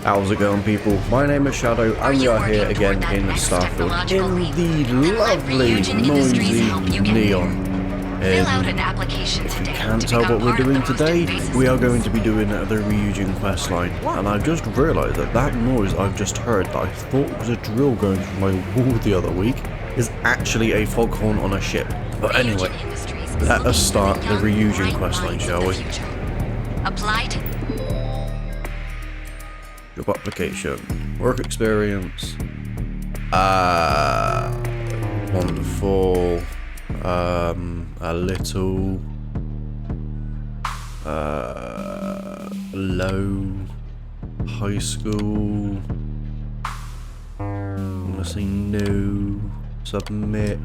How's it going, people? My name is Shadow and we are here again in Starfield in the lovely, noisy neon. If you can't tell what we're doing today, we are going to be doing the Ryujin questline. And I just realised that that noise I've just heard that I thought was a drill going through my wall the other week is actually a foghorn on a ship. But anyway, let us start the Ryujin questline, shall we? Apply to Job application, work experience, wonderful, a little, low, high school, I'm gonna say no, submit,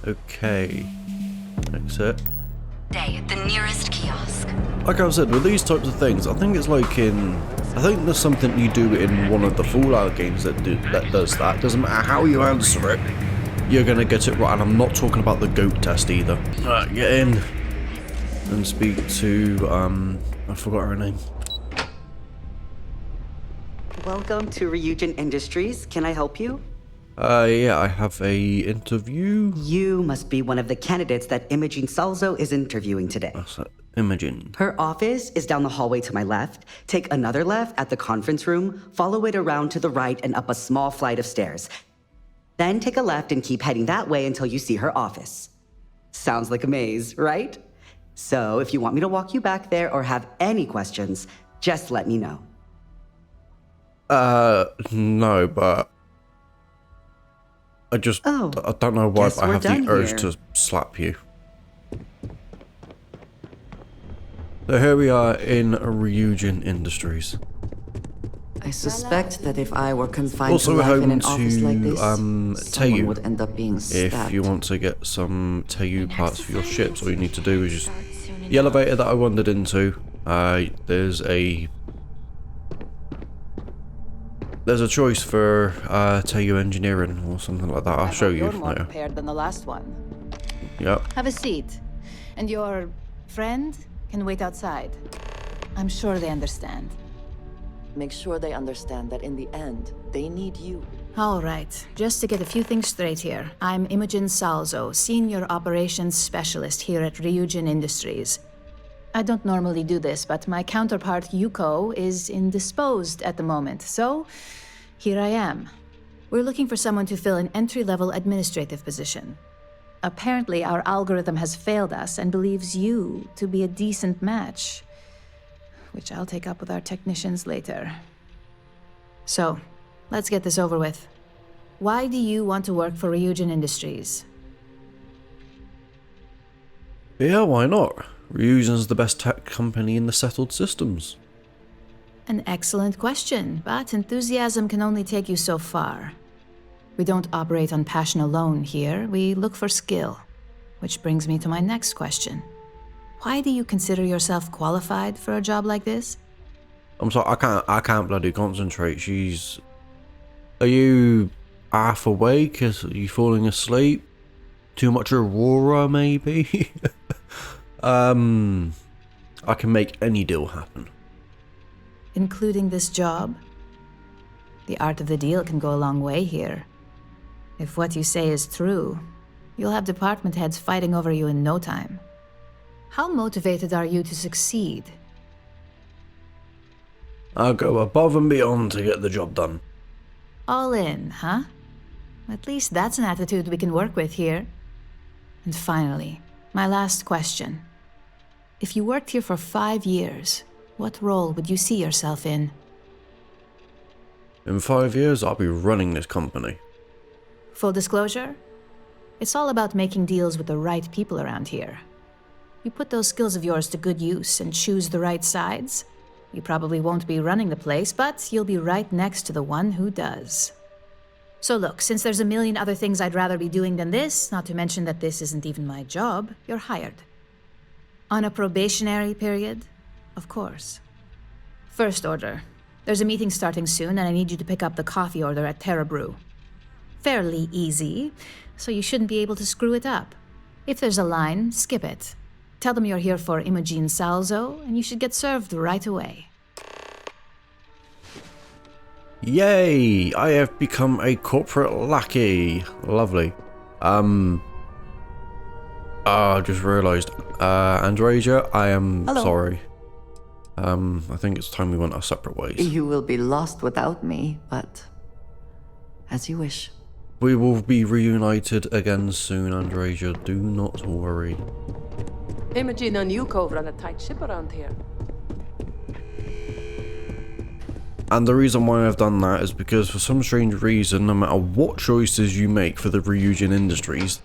okay, exit. stay at the nearest kiosk. Like I said, with these types of things, I think it's like I think there's something you do in one of the Fallout games that does that. Doesn't matter how you answer it, you're gonna get it right. And I'm not talking about the goat test either. Alright, get in and speak to I forgot her name. Welcome to Ryujin Industries. Can I help you? Yeah, I have a interview. You must be one of the candidates that Imogen Salzo is interviewing today. What's that? Imogen. Her office is down the hallway to my left. Take another left at the conference room, follow it around to the right and up a small flight of stairs. Then take a left and keep heading that way until you see her office. Sounds like a maze, right? So if you want me to walk you back there or have any questions, just let me know. No, but I don't know why, but I have the urge to slap you. So here we are in Ryujin Industries. I suspect that if I were confined Also to life in home an office like this, to someone Teiyu. would end up being stabbed. If you want to get some Teiyu parts for your ships, all you need to do is just the elevator that I wandered into. There's a choice for Teiyu engineering or something like that. I'll show you You're more later. prepared than the last one. Yep. Have a seat. And your friend can wait outside. I'm sure they understand. Make sure they understand that in the end, they need you. All right. Just to get a few things straight here. I'm Imogen Salzo, Senior Operations Specialist here at Ryujin Industries. I don't normally do this, but my counterpart Yuko is indisposed at the moment, so here I am. We're looking for someone to fill an entry-level administrative position. Apparently, our algorithm has failed us and believes you to be a decent match, which I'll take up with our technicians later. So, let's get this over with. Why do you want to work for Ryujin Industries? Yeah, why not? Ryujin's the best tech company in the settled systems. An excellent question, but enthusiasm can only take you so far. We don't operate on passion alone here, we look for skill. Which brings me to my next question. Why do you consider yourself qualified for a job like this? I'm sorry, I can't bloody concentrate. Are you half awake? Are you falling asleep? Too much Aurora, maybe? I can make any deal happen. Including this job? The art of the deal can go a long way here. If what you say is true, you'll have department heads fighting over you in no time. How motivated are you to succeed? I'll go above and beyond to get the job done. All in, huh? At least that's an attitude we can work with here. And finally, my last question. If you worked here for 5 years, what role would you see yourself in? In 5 years, I'll be running this company. Full disclosure? It's all about making deals with the right people around here. You put those skills of yours to good use and choose the right sides. You probably won't be running the place, but you'll be right next to the one who does. So look, since there's a million other things I'd rather be doing than this, not to mention that this isn't even my job, you're hired. On a probationary period, of course. First order. There's a meeting starting soon, and I need you to pick up the coffee order at Terra Brew. Fairly easy, so you shouldn't be able to screw it up. If there's a line, skip it. Tell them you're here for Imogen Salzo, and you should get served right away. Yay! I have become a corporate lackey. Lovely. I just realised, Andreja, I am Hello. sorry. I think it's time we went our separate ways. You will be lost without me, but as you wish. We will be reunited again soon, Andreja. Do not worry. Imogen and you Cove run a tight ship around here. And the reason why I've done that is because for some strange reason, no matter what choices you make for the Ryujin Industries,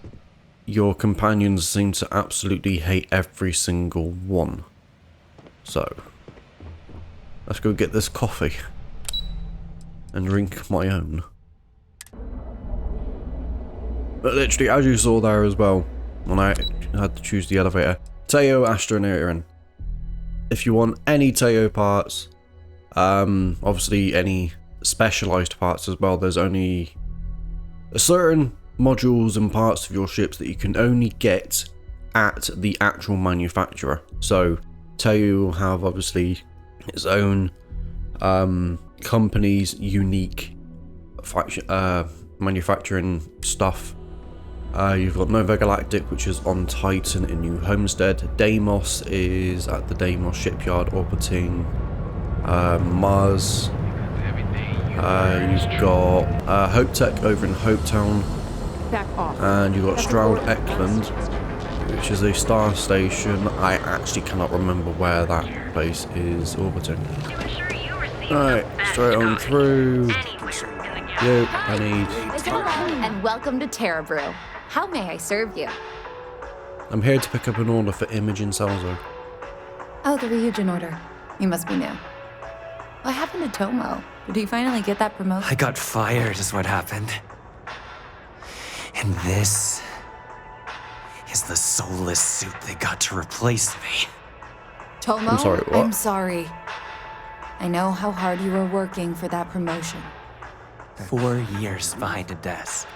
your companions seem to absolutely hate every single one. So, let's go get this coffee and drink my own. But literally, as you saw there as well, when I had to choose the elevator, Teo Astronautian. If you want any Teo parts, obviously any specialized parts as well, there's only a certain modules and parts of your ships that you can only get at the actual manufacturer. So Teo will have obviously its own company's unique manufacturing stuff. You've got Nova Galactic, which is on Titan in New Homestead. Deimos is at the Deimos shipyard orbiting Mars. You've got Hope Tech over in Hopetown, and you've got Stroud Eklund, which is a star station. I actually cannot remember where that place is orbiting. Alright, straight on through. Yep, I need. Hello, and welcome to Terra Brew. How may I serve you? I'm here to pick up an order for Imogen Salzo. Oh, the Ryujin order. You must be new. What happened to Tomo? Did he finally get that promotion? I got fired is what happened. And this is the soulless suit they got to replace me. Tomo, I'm sorry, what? I'm sorry. I know how hard you were working for that promotion. 4 years behind a desk,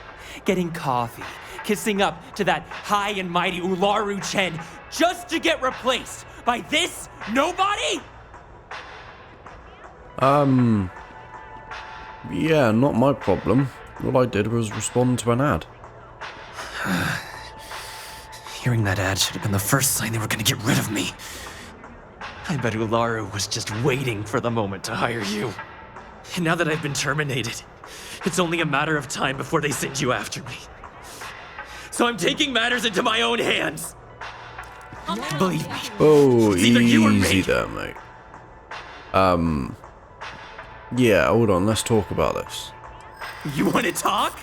getting coffee, kissing up to that high and mighty Ularu Chen just to get replaced by this nobody? Yeah, not my problem. All I did was respond to an ad. Hearing that ad should have been the first sign they were gonna get rid of me. I bet Ularu was just waiting for the moment to hire you. And now that I've been terminated, it's only a matter of time before they send you after me. So I'm taking matters into my own hands. Believe me. Oh, It's either you or easy me. there, mate. Yeah, hold on, let's talk about this. You want to talk?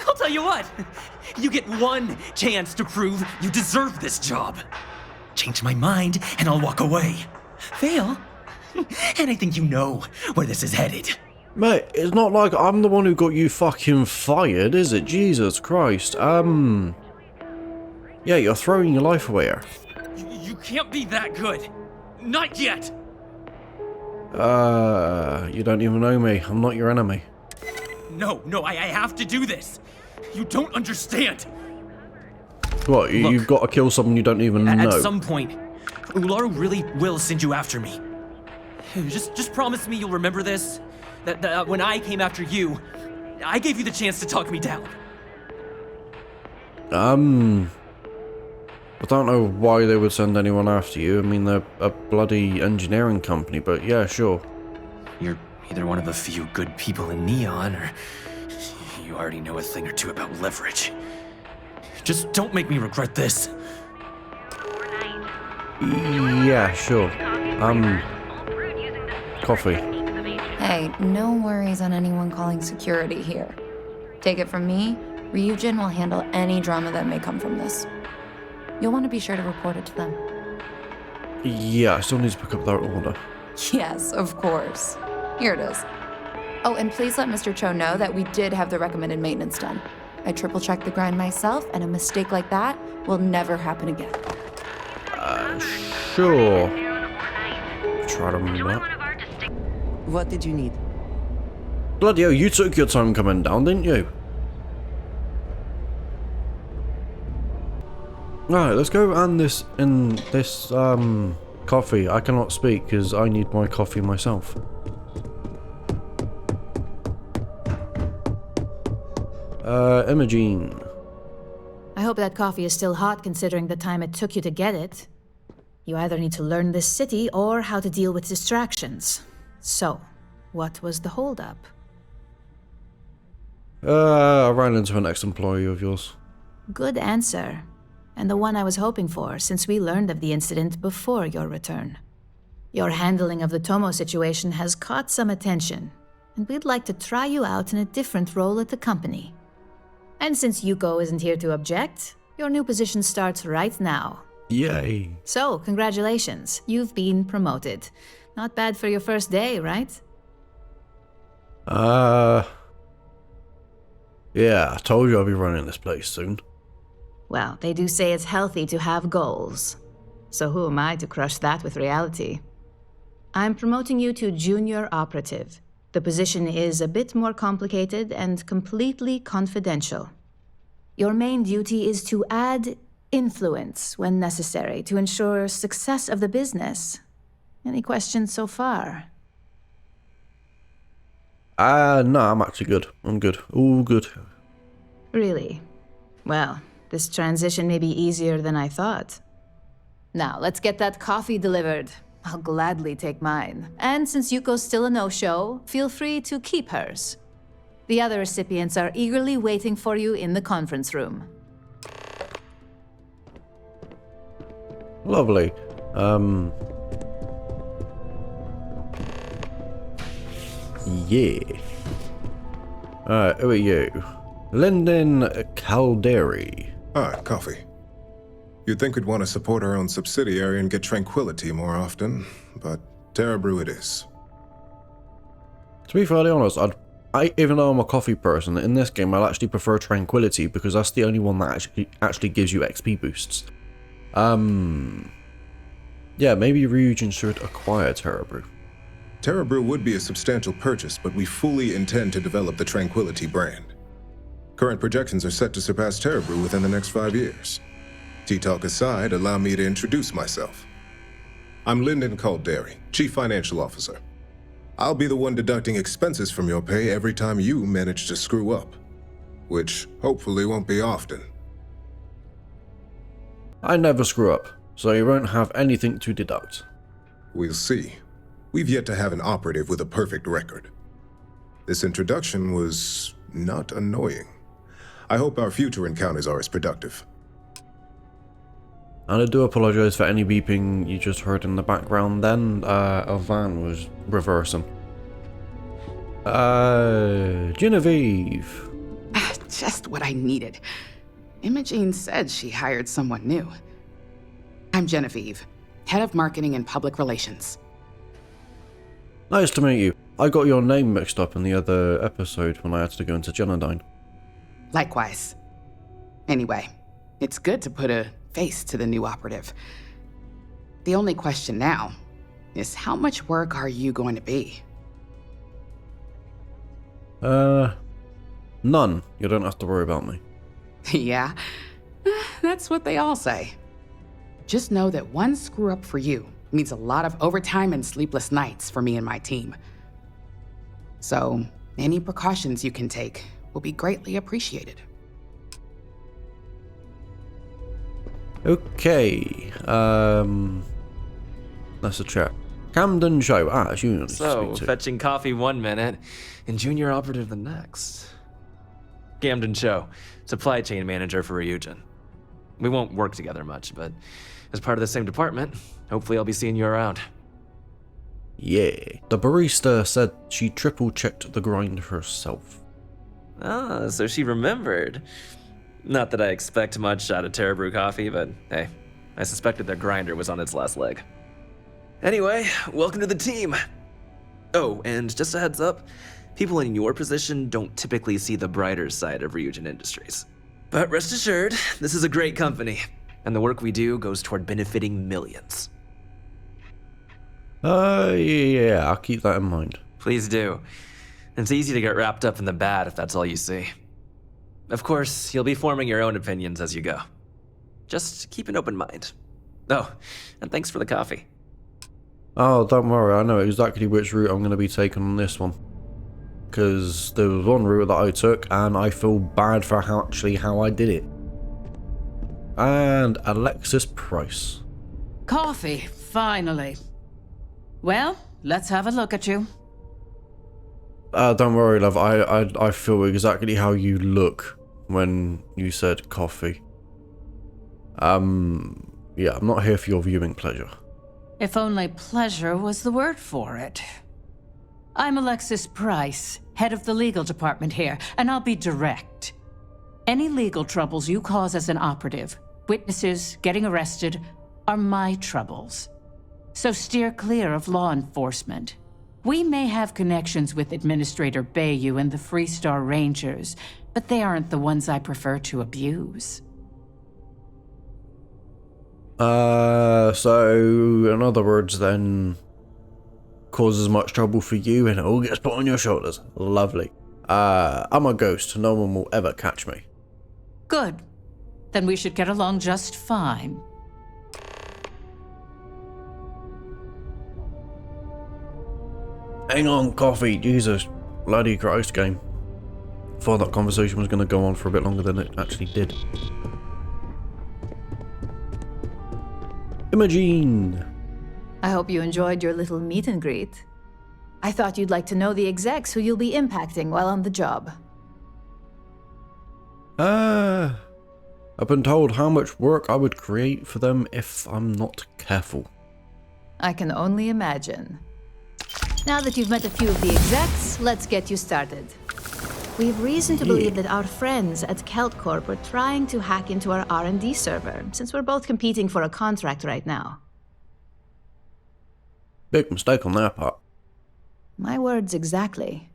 I'll tell you what. You get one chance to prove you deserve this job. Change my mind and I'll walk away. Fail? And I think you know where this is headed. Mate, it's not like I'm the one who got you fucking fired, is it? Jesus Christ. Yeah, you're throwing your life away here. You can't be that good. Not yet. You don't even know me. I'm not your enemy. No, I have to do this. You don't understand. What, Look, you've got to kill someone you don't even know? At some point, Ularu really will send you after me. Just promise me you'll remember this. That when I came after you, I gave you the chance to talk me down. I don't know why they would send anyone after you. I mean, they're a bloody engineering company, but yeah, sure. You're either one of the few good people in Neon, or you already know a thing or two about leverage. Just don't make me regret this. Yeah, sure. Coffee. Hey, no worries on anyone calling security here. Take it from me, Ryujin will handle any drama that may come from this. You'll want to be sure to report it to them. Yeah, I still need to pick up that order. Yes, of course. Here it is. Oh, and please let Mr. Cho know that we did have the recommended maintenance done. I triple-checked the grind myself, and a mistake like that will never happen again. Sure. Try to remember that. What did you need? Bloody hell, you took your time coming down, didn't you? Alright, let's go and this coffee. I cannot speak because I need my coffee myself. Imogen. I hope that coffee is still hot considering the time it took you to get it. You either need to learn this city or how to deal with distractions. So, what was the holdup? I ran into an ex-employee of yours. Good answer. And the one I was hoping for, since we learned of the incident before your return. Your handling of the Tomo situation has caught some attention, and we'd like to try you out in a different role at the company. And since Yuko isn't here to object, your new position starts right now. Yay. So, congratulations. You've been promoted. Not bad for your first day, right? Yeah, I told you I'll be running this place soon. Well, they do say it's healthy to have goals. So who am I to crush that with reality? I'm promoting you to junior operative. The position is a bit more complicated and completely confidential. Your main duty is to add influence when necessary to ensure success of the business. Any questions so far? No, I'm actually good. I'm good. All good. Really? Well, this transition may be easier than I thought. Now, let's get that coffee delivered. I'll gladly take mine. And since Yuko's still a no-show, feel free to keep hers. The other recipients are eagerly waiting for you in the conference room. Lovely. Yeah. Alright, who are you? Lyndon Calderi. Ah, coffee. You'd think we'd want to support our own subsidiary and get tranquility more often, but Terrabrew it is. To be fairly honest, even though I'm a coffee person, in this game I'll actually prefer Tranquility because that's the only one that actually gives you XP boosts. Yeah, maybe Ryujin should acquire Terrabrew. Terrabrew would be a substantial purchase, but we fully intend to develop the Tranquility brand. Current projections are set to surpass Terrabrew within the next 5 years. Tea-talk aside, allow me to introduce myself. I'm Lyndon Calderi, Chief Financial Officer. I'll be the one deducting expenses from your pay every time you manage to screw up, which hopefully won't be often. I never screw up, so you won't have anything to deduct. We'll see. We've yet to have an operative with a perfect record. This introduction was not annoying. I hope our future encounters are as productive. And I do apologise for any beeping you just heard in the background then. A van was reversing. Genevieve. Just what I needed. Imogen said she hired someone new. I'm Genevieve, Head of Marketing and Public Relations. Nice to meet you. I got your name mixed up in the other episode when I had to go into Genodyne. Likewise. Anyway, it's good to put a face to the new operative. The only question now is how much work are you going to be? None. You don't have to worry about me. Yeah, that's what they all say. Just know that one screw up for you means a lot of overtime and sleepless nights for me and my team. So, any precautions you can take will be greatly appreciated. Okay, that's a chat. Camden Show. It's you. to So, speak to. fetching coffee 1 minute and junior operative the next. Camden Cho, supply chain manager for Ryujin. We won't work together much, but as part of the same department, hopefully I'll be seeing you around. Yeah. The barista said she triple-checked the grind herself. Ah, so she remembered. Not that I expect much out of Terrabrew coffee, but hey, I suspected their grinder was on its last leg. Anyway, welcome to the team. Oh, and just a heads up, people in your position don't typically see the brighter side of Ryujin Industries. But rest assured, this is a great company, and the work we do goes toward benefiting millions. Yeah, I'll keep that in mind. Please do. It's easy to get wrapped up in the bad if that's all you see. Of course, you'll be forming your own opinions as you go. Just keep an open mind. Oh, and thanks for the coffee. Oh, don't worry, I know exactly which route I'm going to be taking on this one. because there was one route that I took and I feel bad for how I did it. And Alexis Price. Coffee, finally. Well, let's have a look at you. Don't worry, love. I feel exactly how you look when you said coffee. Yeah, I'm not here for your viewing pleasure. If only pleasure was the word for it. I'm Alexis Price, head of the legal department here, and I'll be direct. Any legal troubles you cause as an operative, witnesses, getting arrested, are my troubles. So steer clear of law enforcement. We may have connections with Administrator Bayou and the Freestar Rangers, but they aren't the ones I prefer to abuse. So, in other words then, causes much trouble for you and it all gets put on your shoulders. Lovely. I'm a ghost. No one will ever catch me. Good. Then we should get along just fine. Hang on, coffee. Jesus. Bloody Christ game. Thought that conversation was going to go on for a bit longer than it actually did. Imogene. I hope you enjoyed your little meet and greet. I thought you'd like to know the execs who you'll be impacting while on the job. I've been told how much work I would create for them if I'm not careful. I can only imagine. Now that you've met a few of the execs, let's get you started. We have reason to believe that our friends at Kelt Corp are trying to hack into our R&D server, since we're both competing for a contract right now. Big mistake on their part. My words exactly.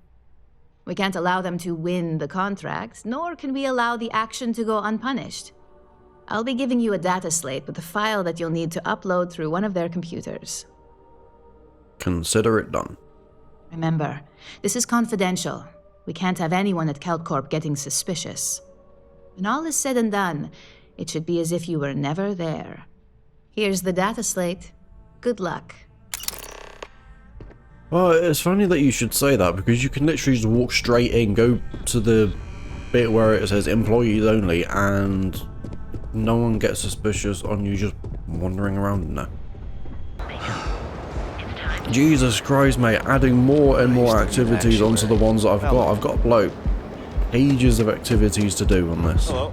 We can't allow them to win the contract, nor can we allow the action to go unpunished. I'll be giving you a data slate with a file that you'll need to upload through one of their computers. Consider it done. Remember, this is confidential. We can't have anyone at Kelt Corp getting suspicious. When all is said and done, it should be as if you were never there. Here's the data slate. Good luck. Well, it's funny that you should say that, because you can literally just walk straight in, go to the bit where it says employees only, and no one gets suspicious on you just wandering around in there. Jesus Christ, mate, adding more and more activities onto the ones that I've got. I've got like pages of activities to do on this. Hello.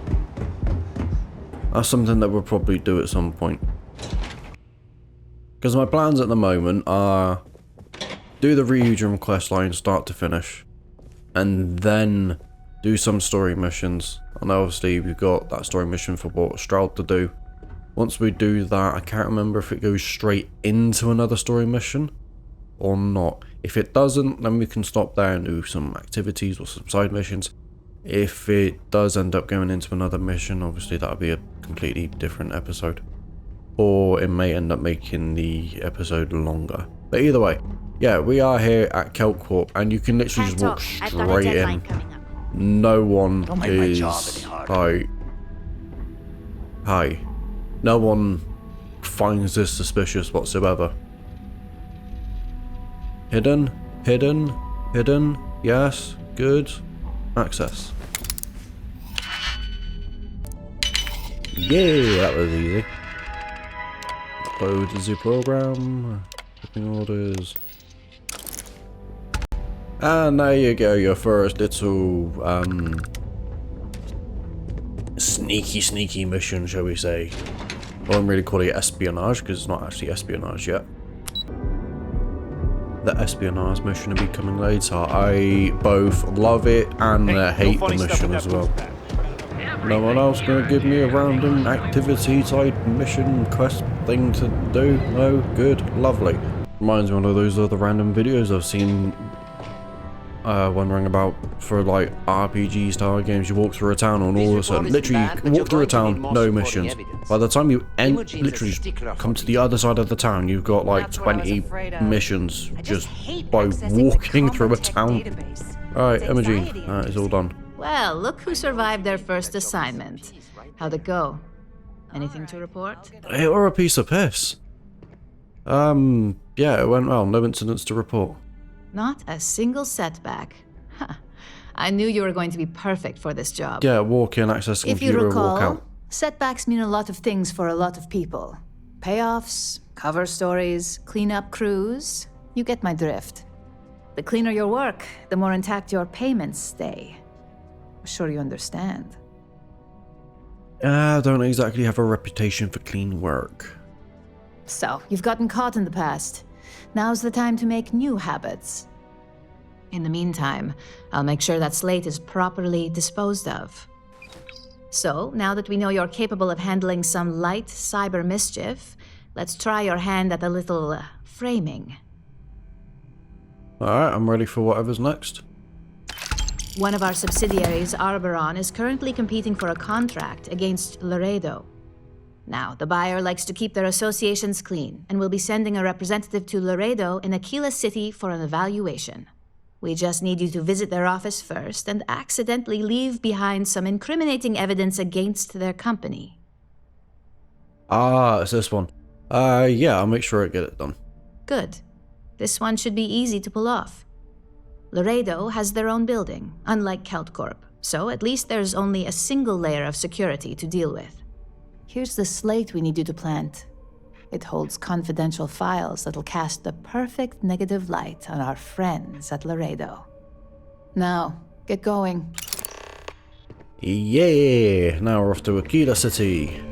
That's something that we'll probably do at some point. Because my plans at the moment are do the Ryujin questline start to finish, and then do some story missions. And obviously we've got that story mission for Walter Stroud to do. Once we do that, I can't remember if it goes straight into another story mission or not. If it doesn't, then we can stop there and do some activities or some side missions. If it does end up going into another mission, obviously that'll be a completely different episode. Or it may end up making the episode longer. But either way, yeah, we are here at Kelt Corp, and you can literally just walk straight in. No one is like, hi. No one finds this suspicious whatsoever. Hidden, hidden, hidden, yes, good, access. Yeah, that was easy. Upload the program, shipping orders. And there you go, your first little, sneaky mission, shall we say. I won't really call it espionage, because it's not actually espionage yet. The espionage mission will be coming later. I both love it and hate the mission as well. No one else gonna give me a random activity type mission quest thing to do? No? Good? Lovely. Reminds me of one of those other random videos I've seen wondering about for like RPG style games. You walk through a town and all of a sudden, literally you walk through a town, no missions. By the time you literally come to the other side of the town, you've got like 20 missions just by walking through a town. Alright, Imogene, it's all done. Well, look who survived their first assignment. How'd it go? Anything to report? It were a piece of piss. Yeah, it went well. No incidents to report. Not a single setback. I knew you were going to be perfect for this job. Yeah, walk in, access the If you computer, walk recall, out. setbacks mean a lot of things for a lot of people. Payoffs, cover stories, cleanup crews. You get my drift. The cleaner your work, the more intact your payments stay. I'm sure you understand. I don't exactly have a reputation for clean work. So, you've gotten caught in the past. Now's the time to make new habits. In the meantime, I'll make sure that slate is properly disposed of. So, now that we know you're capable of handling some light cyber mischief, let's try your hand at a little framing. Alright, I'm ready for whatever's next. One of our subsidiaries, Arboron, is currently competing for a contract against Laredo. Now, the buyer likes to keep their associations clean, and will be sending a representative to Laredo in Aquila City for an evaluation. We just need you to visit their office first and accidentally leave behind some incriminating evidence against their company. Ah, it's this one. Yeah, I'll make sure I get it done. Good. This one should be easy to pull off. Laredo has their own building, unlike KeltCorp, so at least there's only a single layer of security to deal with. Here's the slate we need you to plant. It holds confidential files that'll cast the perfect negative light on our friends at Laredo. Now, get going. Yeah! Now we're off to Aquila City.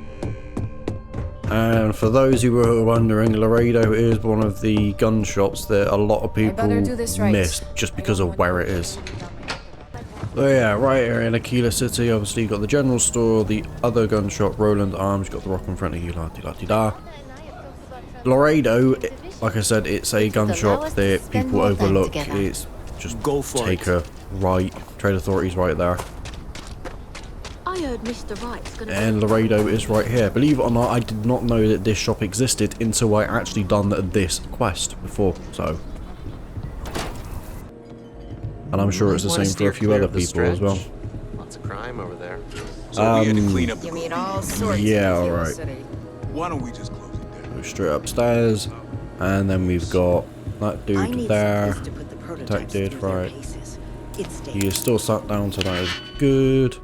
And for those who were wondering, Laredo is one of the gun shops that a lot of people miss just because of where it is. So yeah, right here in Aquila City, obviously you've got the general store, the other gun shop, Roland Arms, you've got the rock in front of you, la-di-la-di-da. Laredo, like I said, it's a gun shop that people overlook. It's just take a right, trade authorities right there. I heard Mr. Wright's gonna And Laredo is right here. Believe it or not, I did not know that this shop existed until I actually done this quest before, so. And I'm sure it's the same for a few other people as well. Lots of crime over there. So we had to clean up the You mean all sorts yeah, of alright. Why don't we just close it down? Go straight upstairs, and then we've got that dude there, protected, right. He is still sat down, so that is good.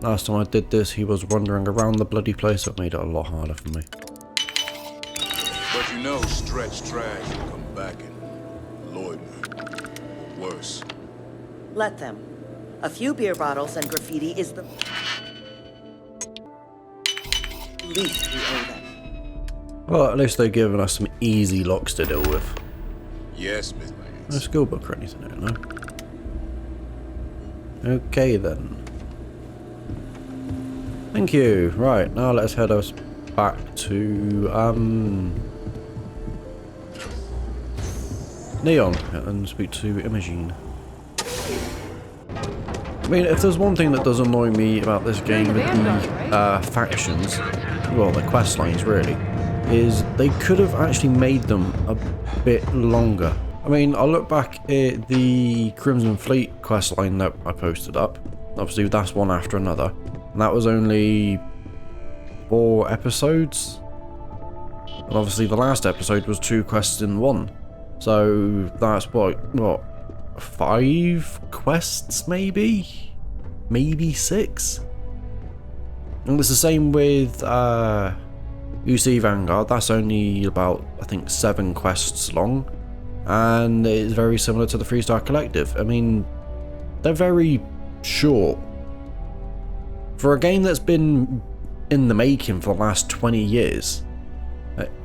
Last time I did this, he was wandering around the bloody place, so it made it a lot harder for me. But you know, stretch trash will come back and loiter. Worse. Let them. A few beer bottles and graffiti is the least we owe them. Well, at least they're giving us some easy locks to deal with. Yes, Miss Lance. No skill book or anything, I don't know. Okay then. Thank you. Right, now let's head us back to Neon and speak to Imogen. I mean, if there's one thing that does annoy me about this game with the factions, well, the quest lines really, is they could have actually made them a bit longer. I mean, I look back at the Crimson Fleet quest line that I posted up. Obviously, that's one after another. And that was only 4 episodes. And obviously, the last episode was 2 quests in 1. So that's what 5 quests maybe? Maybe 6? And it's the same with UC Vanguard. That's only about, I think, 7 quests long. And it's very similar to the Freestar Collective. I mean, they're very short. For a game that's been in the making for the last 20 years,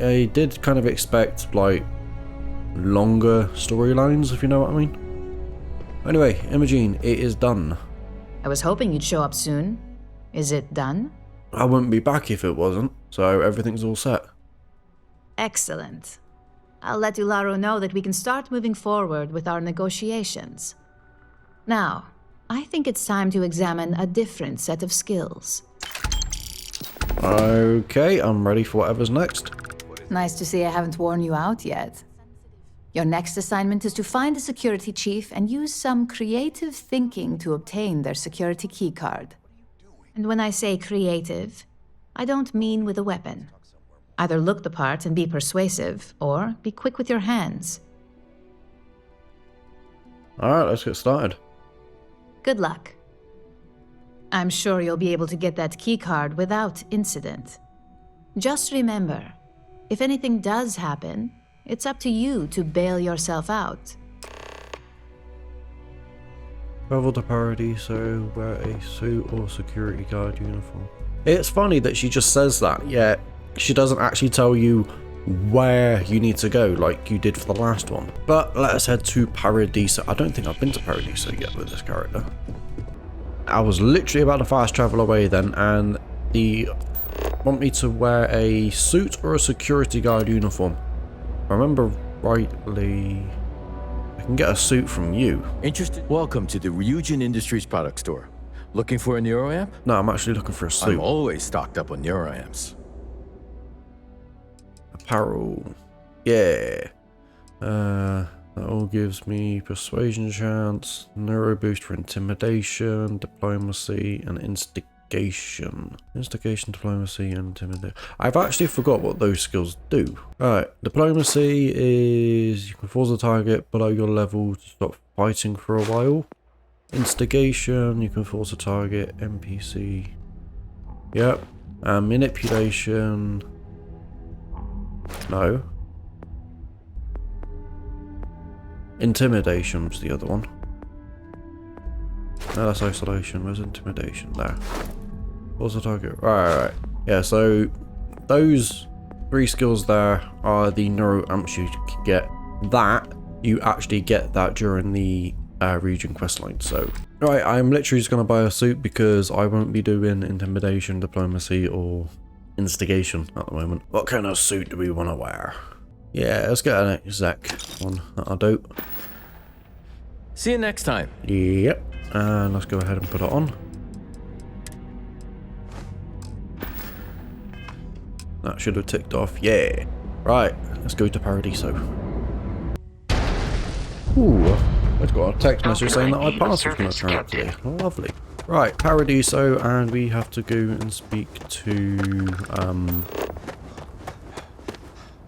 I did kind of expect, like, longer storylines, if you know what I mean. Anyway, Imogen, it is done. I was hoping you'd show up soon. Is it done? I wouldn't be back if it wasn't, so everything's all set. Excellent. I'll let Ularo know that we can start moving forward with our negotiations. Now, I think it's time to examine a different set of skills. Okay, I'm ready for whatever's next. Nice to see I haven't worn you out yet. Your next assignment is to find a security chief and use some creative thinking to obtain their security keycard. And when I say creative, I don't mean with a weapon. Either look the part and be persuasive, or be quick with your hands. Alright, let's get started. Good luck. I'm sure you'll be able to get that keycard without incident. Just remember, if anything does happen, it's up to you to bail yourself out. Travel to Paradiso, wear a suit or security guard uniform. It's funny that she just says that, yet she doesn't actually tell you where you need to go like you did for the last one. But let us head to Paradiso. I don't think I've been to Paradiso yet with this character. I was literally about to fast travel away then, and they want me to wear a suit or a security guard uniform. If I remember rightly, I can get a suit from you. Interested? Welcome to the Ryujin Industries product store. Looking for a neuroamp? No, I'm actually looking for a suit. I'm always stocked up on neuroamps. Apparel. Yeah. That all gives me persuasion chance, neuro boost for intimidation, diplomacy, and instigation. Instigation, diplomacy, and intimidation. I've actually forgot what those skills do. Alright, diplomacy is you can force a target below your level to stop fighting for a while. Instigation, you can force a target, NPC. Yep. And manipulation. No. Intimidation was the other one. No, that's isolation. Where's intimidation? There. What's the target? Right. Yeah, so those 3 skills there are the neuro amps you can get. That, you actually get that during the Ryujin questline. So, right, I'm literally just going to buy a suit because I won't be doing intimidation, diplomacy, or instigation at the moment. What kind of suit do we want to wear? Yeah, let's get an exec one. That'll do. See you next time. Yep. And let's go ahead and put it on. That should have ticked off. Yeah. Right. Let's go to Paradiso. Ooh. I've got a text message saying that my parcel's going to turn up today. Lovely. Right. Paradiso, and we have to go and speak to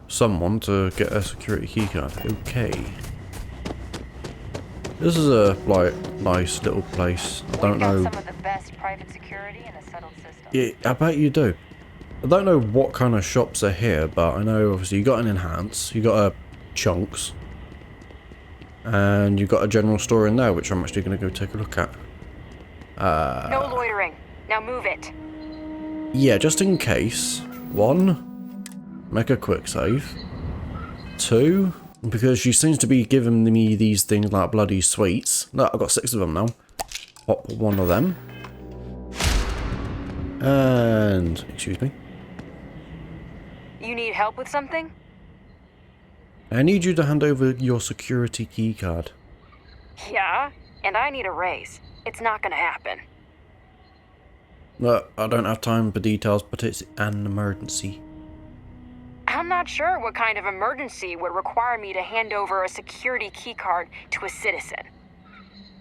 someone to get a security keycard. Okay. This is a nice little place. I don't know. Some of the best private security in a settled system. Yeah, I bet you do. I don't know what kind of shops are here, but I know obviously you got an Enhance, you got a Chunks, and you got a general store in there, which I'm actually going to go take a look at. No loitering. Now move it. Yeah, just in case. 1, make a quick save. 2, because she seems to be giving me these things like bloody sweets. No, I've got 6 of them now. Pop one of them. And, excuse me. You need help with something? I need you to hand over your security keycard. Yeah, and I need a raise. It's not gonna happen. No, I don't have time for details, but it's an emergency. I'm not sure what kind of emergency would require me to hand over a security keycard to a citizen.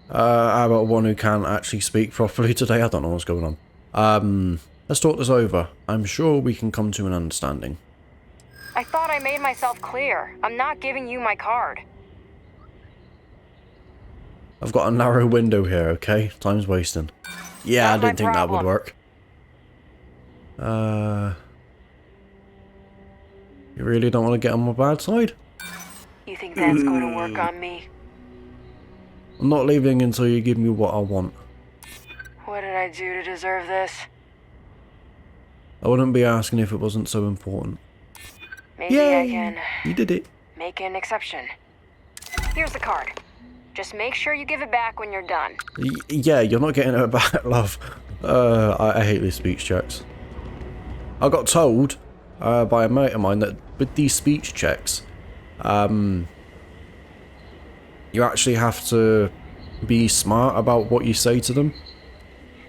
How about one who can't actually speak properly today? I don't know what's going on. Let's talk this over. I'm sure we can come to an understanding. I thought I made myself clear. I'm not giving you my card. I've got a narrow window here, okay? Time's wasting. Yeah, I didn't think that would work. You really don't want to get on my bad side? You think that's going to work on me? I'm not leaving until you give me what I want. What did I do to deserve this? I wouldn't be asking if it wasn't so important. Maybe Yay! I can You did it. make an exception. Here's the card. Just make sure you give it back when you're done. Yeah, you're not getting it back, love. I hate these speech checks. I got told by a mate of mine that with these speech checks, you actually have to be smart about what you say to them.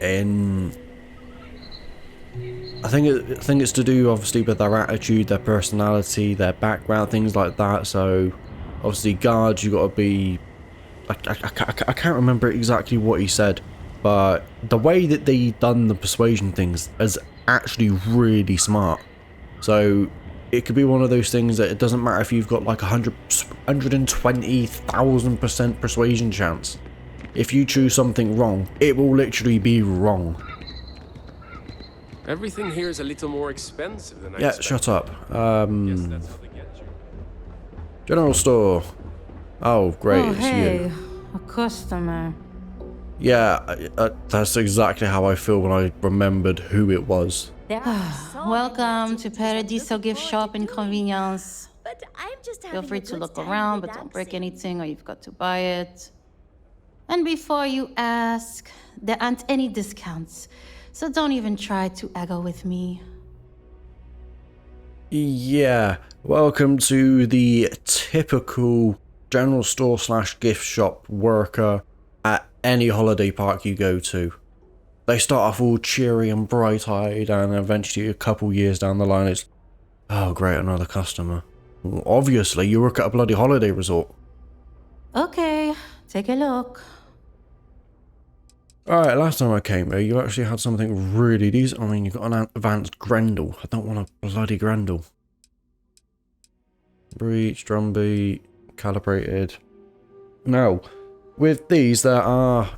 And I think it's to do obviously with their attitude, their personality, their background, things like that. So obviously guards, you got to be. I can't remember exactly what he said, but the way that they done the persuasion things is actually really smart. So it could be one of those things that it doesn't matter if you've got like 120,000% persuasion chance. if you choose something wrong, it will literally be wrong. Everything here is a little more expensive than I Yeah, expected. shut up. Guess that's how they get you. General store. Oh, great, it's you. A customer. Yeah, that's exactly how I feel when I remembered who it was. Welcome to Paradiso Gift Shop and Convenience. But I'm just Feel having free a to good look time around, but don't break anything or you've got to buy it. And before you ask, there aren't any discounts, so don't even try to haggle with me. Yeah, welcome to the typical general store / gift shop worker at any holiday park you go to. They start off all cheery and bright-eyed, and eventually a couple years down the line it's, oh great, another customer. Well, obviously you work at a bloody holiday resort. Okay, take a look. Alright, last time I came here you actually had something really decent. I mean, you got an advanced Grendel. I don't want a bloody Grendel. Breach, drumbeat, calibrated. Now, with these there are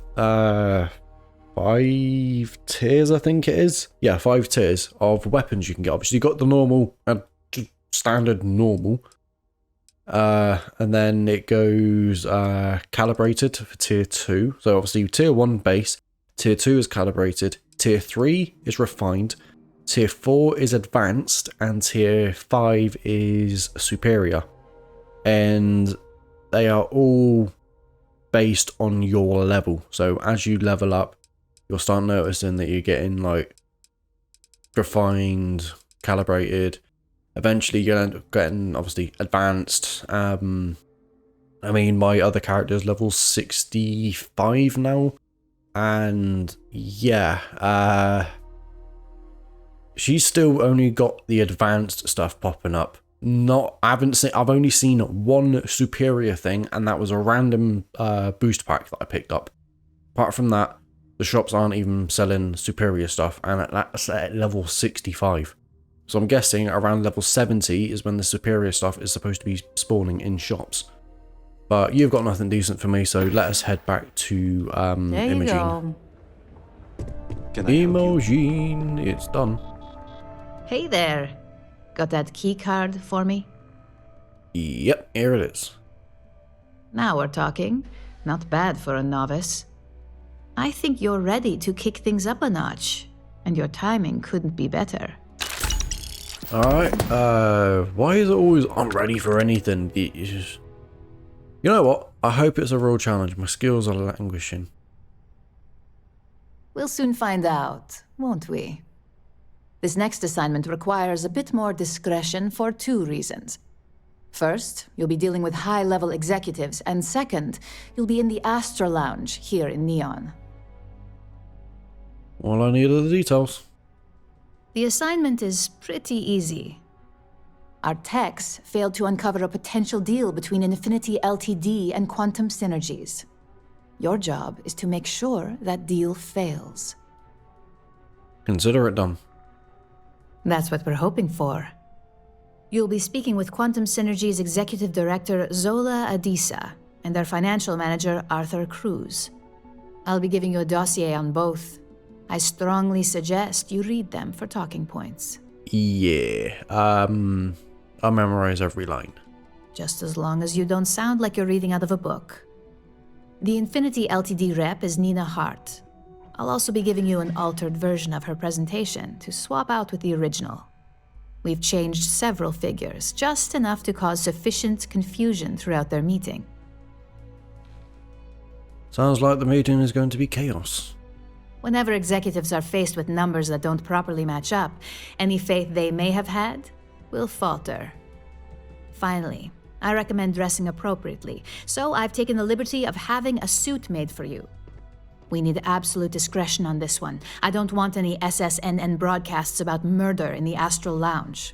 5 tiers, I think it is. Yeah, 5 tiers of weapons you can get. Obviously, you got the normal, standard normal. And then it goes calibrated for tier 2. So obviously tier 1 base, tier 2 is calibrated, tier 3 is refined, tier 4 is advanced, and tier 5 is superior. And they are all based on your level. So as you level up, you'll start noticing that you're getting like refined, calibrated. Eventually you'll end up getting obviously advanced. I mean, my other character is level 65 now, and yeah, she's still only got the advanced stuff popping up. I've only seen one superior thing, and that was a random boost pack that I picked up. Apart from that, the shops aren't even selling superior stuff, and that's at level 65. So I'm guessing around level 70 is when the superior stuff is supposed to be spawning in shops. But you've got nothing decent for me, so let us head back to There you Imogen. go. Imogen, it's done. Hey there. Got that key card for me? Yep, here it is. Now we're talking. Not bad for a novice. I think you're ready to kick things up a notch, and your timing couldn't be better. Alright, why is it always I'm ready for anything? You know what? I hope it's a real challenge. My skills are languishing. We'll soon find out, won't we? This next assignment requires a bit more discretion for 2 reasons. First, you'll be dealing with high-level executives, and second, you'll be in the Astra Lounge here in Neon. All I need are the details. The assignment is pretty easy. Our techs failed to uncover a potential deal between Infinity Ltd. And Quantum Synergies. Your job is to make sure that deal fails. Consider it done. That's what we're hoping for. You'll be speaking with Quantum Synergy's Executive Director Zola Adisa and their financial manager Arthur Cruz. I'll be giving you a dossier on both. I strongly suggest you read them for talking points. Yeah, I'll memorize every line. Just as long as you don't sound like you're reading out of a book. The Infinity Ltd. Rep is Nina Hart. I'll also be giving you an altered version of her presentation to swap out with the original. We've changed several figures, just enough to cause sufficient confusion throughout their meeting. Sounds like the meeting is going to be chaos. Whenever executives are faced with numbers that don't properly match up, any faith they may have had will falter. Finally, I recommend dressing appropriately, so I've taken the liberty of having a suit made for you. We need absolute discretion on this one. I don't want any SSNN broadcasts about murder in the Astral Lounge.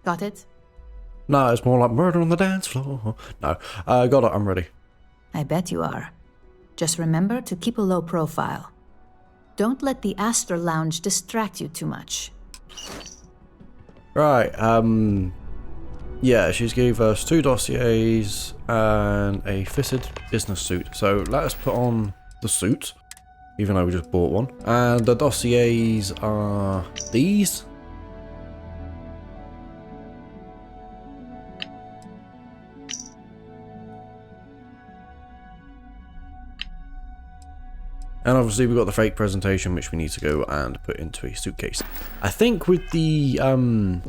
Got it? No, it's more like murder on the dance floor. No, got it, I'm ready. I bet you are. Just remember to keep a low profile. Don't let the Astral Lounge distract you too much. Right, yeah, she's gave us 2 dossiers and a fitted business suit. So let us put on the suit, even though we just bought one. And the dossiers are these. And obviously we've got the fake presentation, which we need to go and put into a suitcase. I think with the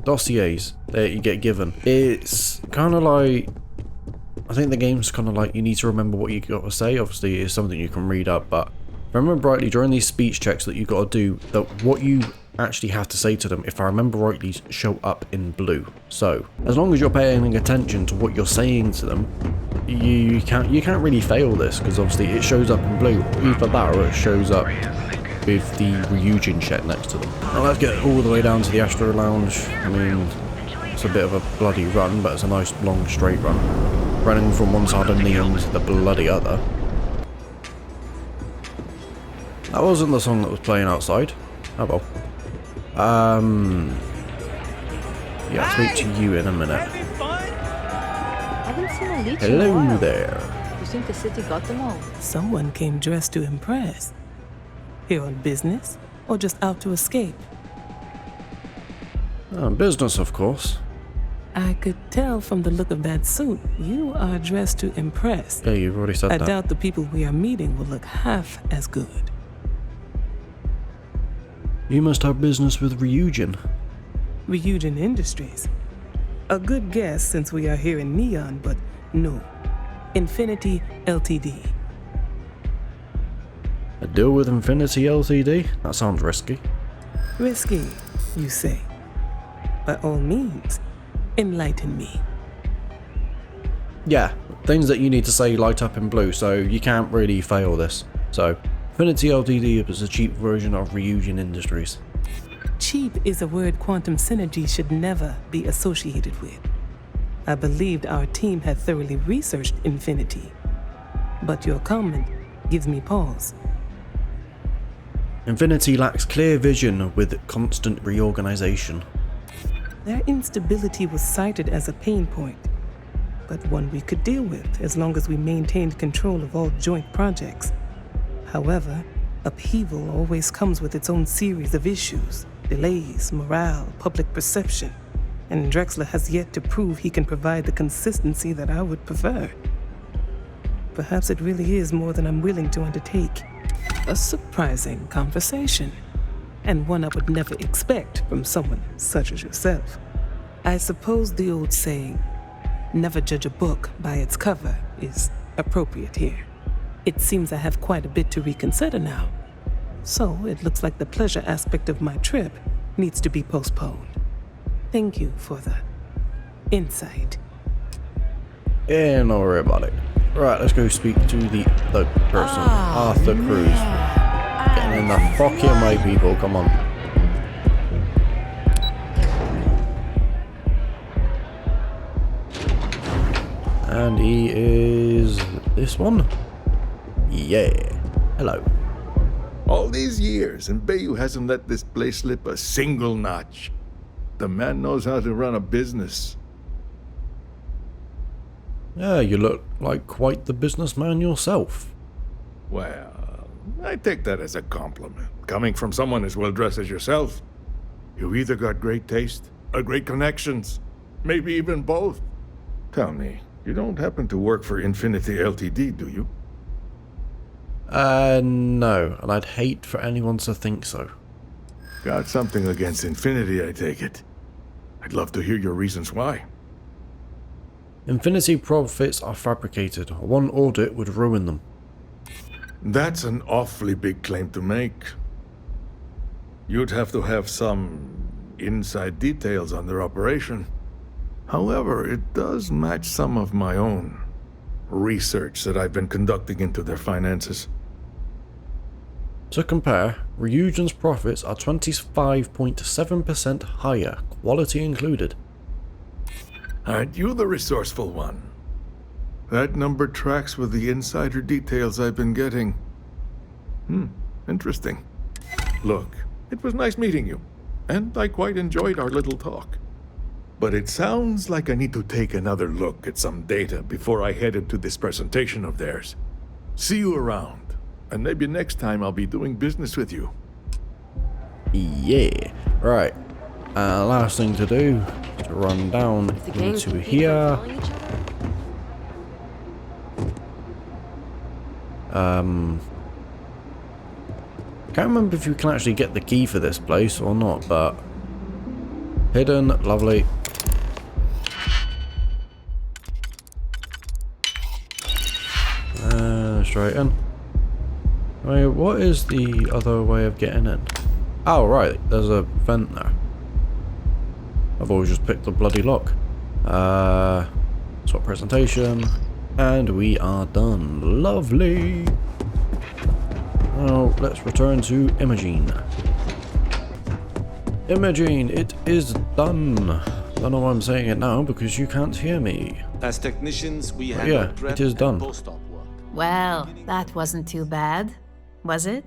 dossiers that you get given, it's kind of like, I think the game's kind of like you need to remember what you got to say. Obviously it's something you can read up, but if I remember rightly, during these speech checks that you got to do, that what you actually have to say to them, if I remember rightly, show up in blue. So as long as you're paying attention to what you're saying to them, you can't really fail this, because obviously it shows up in blue. Either that or it shows up with the Ryujin shed next to them. Now let's get all the way down to the Astro Lounge. I mean, it's a bit of a bloody run, but it's a nice long straight run, running from one side of Neon to the bloody other. That wasn't the song that was playing outside. Oh well. Yeah, I'll speak to you in a minute. Haven't seen a leech in a Hello while. there. You think the city got them all? Someone came dressed to impress. Here on business, or just out to escape? Business, of course. I could tell from the look of that suit, you are dressed to impress. Yeah, you've already said I that. doubt the people we are meeting will look half as good. You must have business with Ryujin. Ryujin Industries. A good guess since we are here in Neon, but no. Infinity Ltd. A deal with Infinity Ltd? That sounds risky. Risky, you say? By all means, enlighten me. Yeah, things that you need to say light up in blue, so you can't really fail this. So, Infinity Ltd is a cheap version of Ryujin Industries. Cheap is a word quantum synergy should never be associated with. I believed our team had thoroughly researched Infinity, but your comment gives me pause. Infinity lacks clear vision with constant reorganization. Their instability was cited as a pain point, but one we could deal with as long as we maintained control of all joint projects. However, upheaval always comes with its own series of issues, delays, morale, public perception, and Drexler has yet to prove he can provide the consistency that I would prefer. Perhaps it really is more than I'm willing to undertake. A surprising conversation, and one I would never expect from someone such as yourself. I suppose the old saying, never judge a book by its cover, is appropriate here. It seems I have quite a bit to reconsider now. So it looks like the pleasure aspect of my trip needs to be postponed. Thank you for the insight. Yeah, not worry about it. Right, let's go speak to the person, Arthur Cruz. Getting in the fucking way, people, come on. And he is this one? Yeah. Hello. All these years, and Bayou hasn't let this place slip a single notch. The man knows how to run a business. Yeah, you look like quite the businessman yourself. Well, I take that as a compliment. Coming from someone as well-dressed as yourself. You either got great taste or great connections. Maybe even both. Tell me, you don't happen to work for Infinity Ltd, do you? No, and I'd hate for anyone to think so. Got something against Infinity, I take it. I'd love to hear your reasons why. Infinity profits are fabricated. One audit would ruin them. That's an awfully big claim to make. You'd have to have some inside details on their operation. However, it does match some of my own research that I've been conducting into their finances. To compare, Ryujin's profits are 25.7% higher, quality included. Aren't you the resourceful one? That number tracks with the insider details I've been getting. Interesting. Look, it was nice meeting you, and I quite enjoyed our little talk. But it sounds like I need to take another look at some data before I head into this presentation of theirs. See you around. And maybe next time I'll be doing business with you. Yeah. Right. Last thing to do is to run down into here. Can't remember if you can actually get the key for this place or not, but hidden, lovely. Straight in. Wait, what is the other way of getting in? Oh, right, there's a vent there. I've always just picked the bloody lock. Swap presentation, and we are done. Lovely. Now, let's return to Imogene. Imogene, it is done. Don't know why I'm saying it now, because you can't hear me. As technicians, we have yeah, it is done. Well, that wasn't too bad, was it?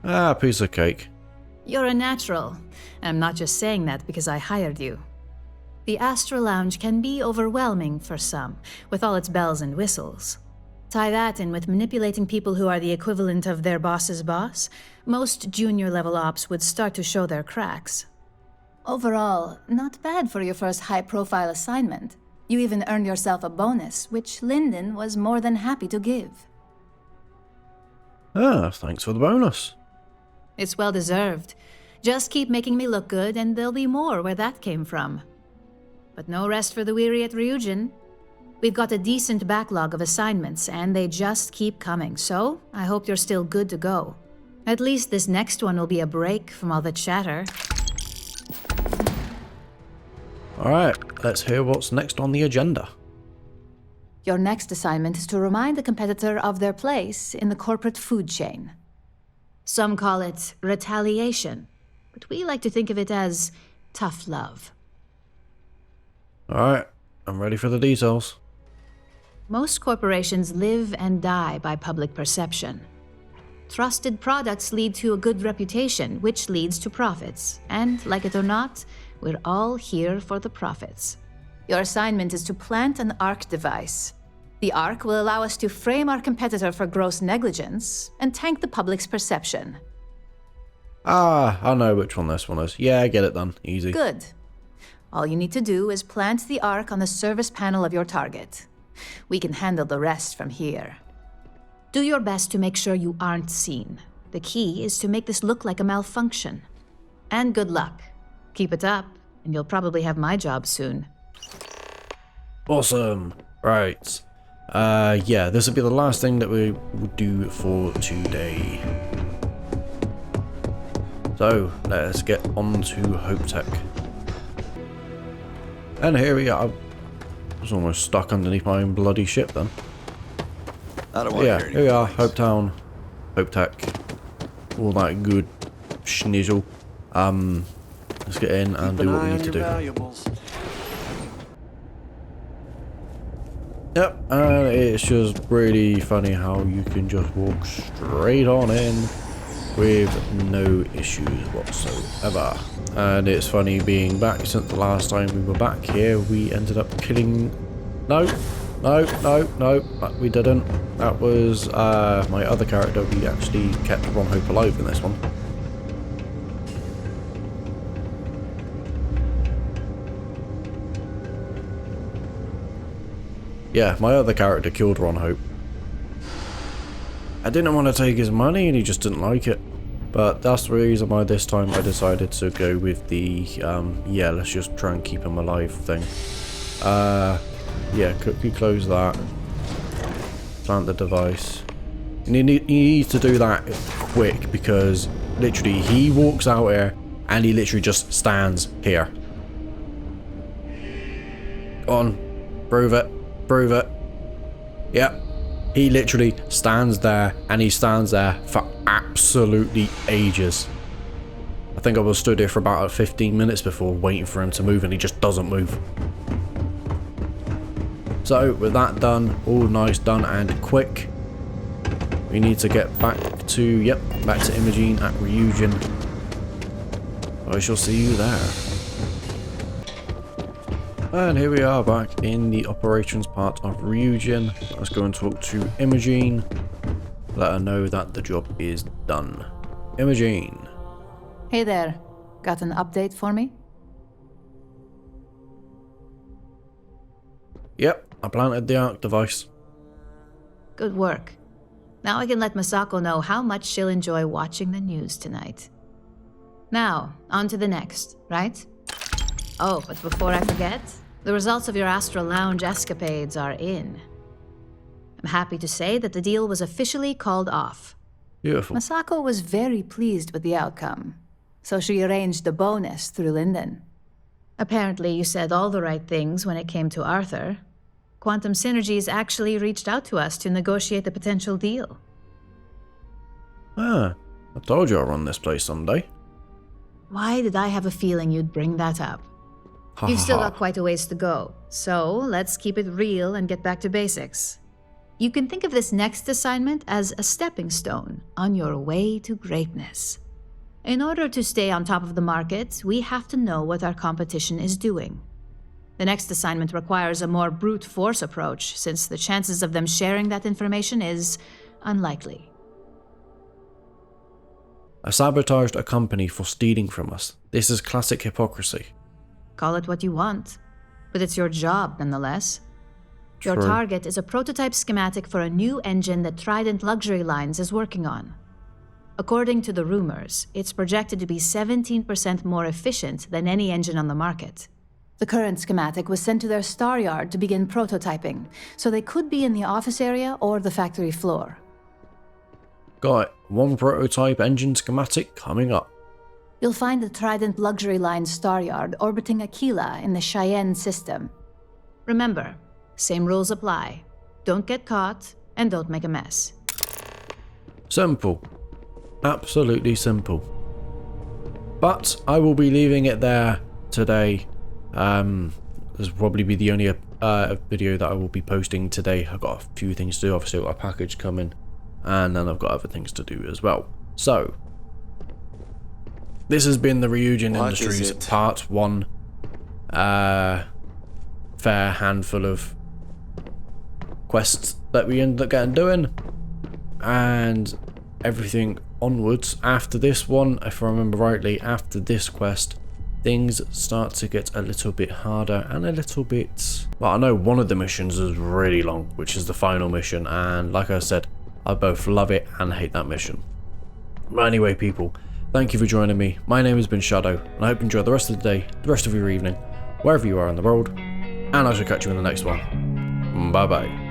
Ah, piece of cake. You're a natural. I'm not just saying that because I hired you. The Astral Lounge can be overwhelming for some, with all its bells and whistles. Tie that in with manipulating people who are the equivalent of their boss's boss, most junior-level ops would start to show their cracks. Overall, not bad for your first high-profile assignment. You even earned yourself a bonus, which Lyndon was more than happy to give. Ah, thanks for the bonus. It's well deserved. Just keep making me look good, and there'll be more where that came from. But no rest for the weary at Ryujin. We've got a decent backlog of assignments, and they just keep coming, so I hope you're still good to go. At least this next one will be a break from all the chatter. Alright, let's hear what's next on the agenda. Your next assignment is to remind the competitor of their place in the corporate food chain. Some call it retaliation, but we like to think of it as tough love. Alright, I'm ready for the details. Most corporations live and die by public perception. Trusted products lead to a good reputation, which leads to profits. And, like it or not, we're all here for the profits. Your assignment is to plant an ARC device. The ARC will allow us to frame our competitor for gross negligence and tank the public's perception. Ah, I know which one this one is. Yeah, I get it done. Easy. Good. All you need to do is plant the ARC on the service panel of your target. We can handle the rest from here. Do your best to make sure you aren't seen. The key is to make this look like a malfunction. And good luck. Keep it up, and you'll probably have my job soon. Awesome. Right. Yeah, this will be the last thing that we will do for today. So, let's get on to Hope Tech. And here we are. I was almost stuck underneath my own bloody ship then. I don't want to hear here we are, Hope Town, Hope Tech, all that good schnizzle. Let's get in and do what we need to do. Yep, and it's just really funny how you can just walk straight on in with no issues whatsoever. And it's funny being back since the last time we were back here, we ended up killing... No, we didn't. That was my other character. We actually kept Ron Hope alive in this one. Yeah, my other character killed Ron Hope. I didn't want to take his money and he just didn't like it. But that's the reason why this time I decided to go with the, yeah, let's just try and keep him alive thing. Yeah, quickly close that. Plant the device. And you need to do that quick because literally he walks out here and he literally just stands here. Go on, prove it. Prove it. Yep. He literally stands there and he stands there for absolutely ages. I think I was stood here for about 15 minutes before waiting for him to move and he just doesn't move. So with that done, all nice, done and quick, we need to get back to, back to Imogene at Ryujin. I shall see you there. And here we are back in the operations part of Ryujin. Let's go and talk to Imogene. let her know that the job is done. Imogen. Hey there. Got an update for me? Yep, I planted the arc device. Good work. Now I can let Masako know how much she'll enjoy watching the news tonight. Now, on to the next, right? Oh, but before I forget, the results of your Astral Lounge escapades are in. I'm happy to say that the deal was officially called off. Beautiful. Masako was very pleased with the outcome, so she arranged a bonus through Linden. Apparently, you said all the right things when it came to Arthur. Quantum Synergies actually reached out to us to negotiate a potential deal. Ah, I told you I'd run this place someday. Why did I have a feeling you'd bring that up? You've still got quite a ways to go, so let's keep it real and get back to basics. You can think of this next assignment as a stepping stone on your way to greatness. In order to stay on top of the market, we have to know what our competition is doing. The next assignment requires a more brute force approach, since the chances of them sharing that information is unlikely. I sabotaged a company for stealing from us. This is classic hypocrisy. Call it what you want, but it's your job nonetheless. Your True. target is a prototype schematic for a new engine that Trident Luxury Lines is working on. According to the rumors, it's projected to be 17% more efficient than any engine on the market. The current schematic was sent to their star yard to begin prototyping, so they could be in the office area or the factory floor. Got it. One prototype engine schematic coming up. You'll find the Trident Luxury Line star yard orbiting Aquila in the Cheyenne system. Remember, same rules apply. Don't get caught, and don't make a mess. Simple. Absolutely simple. But I will be leaving it there today. This will probably be the only video that I will be posting today. I've got a few things to do. Obviously, I've got a package coming, and then I've got other things to do as well. So, this has been the Ryujin Industries Part 1. Fair handful of quests that we ended up getting doing, and everything onwards after this one. If I remember rightly, after this quest, things start to get a little bit harder and a little bit... Well, I know one of the missions is really long, which is the final mission, and like I said, I both love it and hate that mission. But anyway, people, thank you for joining me. My name has been Shadow, and I hope you enjoy the rest of the day, the rest of your evening, wherever you are in the world, and I shall catch you in the next one. Bye bye.